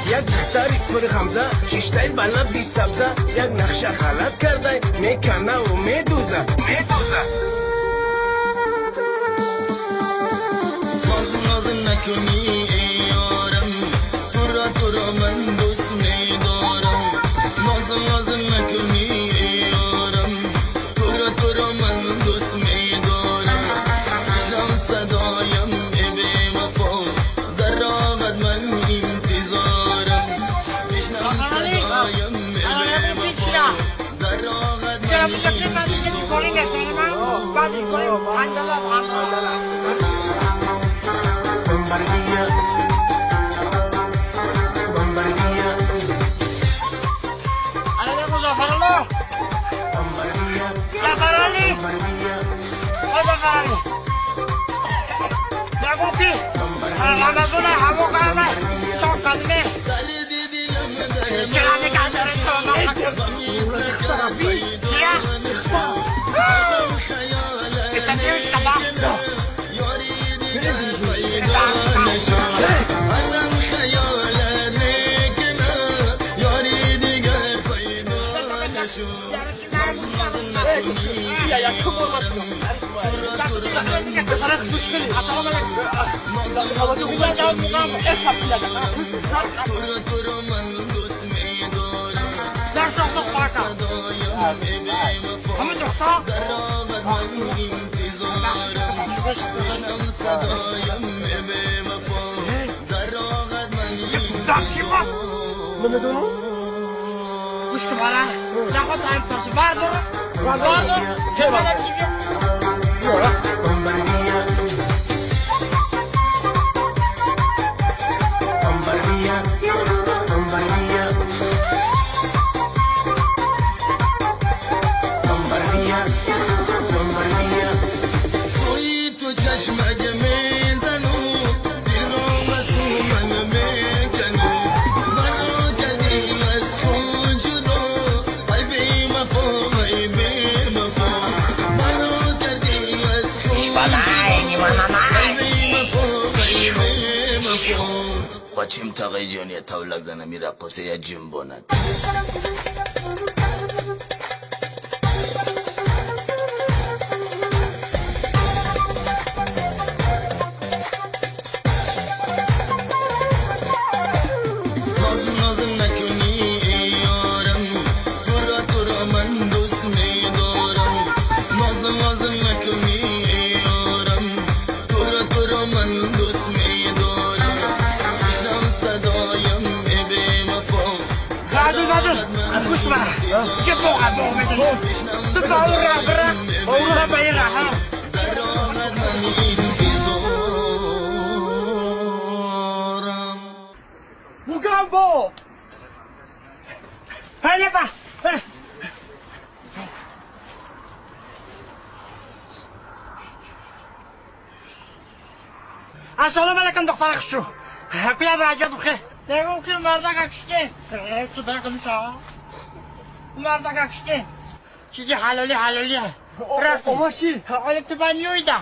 یک دختری پر خمزه شیشتای بلند بی سبزه یک نقشه غلط کرده میکنه و میدوزه ناز نکنی ای یارم تو را من دوست میدارم ناز نکنی ای یارم تو را من دوست میدارم بشنو صدایم ای بی وفا در راهت من انتظارم بشنو صدایم ای بی وفا در راهت من گوش که بارن نخواد این تاسو بردار که بارن بچیم تاقی جونی تولک زنه میره قصه یا جنباند ناز نکنی ای یارم تو را من دوست میدارم ناز نکنی ای یارم تو را من دوست میدارم بشنو صدایم ای بی وفا گوش بارن که فوقا میدونی تو باور باید ها در راحت من انتظارم Mugambo! Hadi bak! السلام علیکم دختر خشو بیا راجع بخیر نگو که مردا کشته سوپر کنسا مردا کشته چیزی حلالی رفت ماشین حالت بانیویدا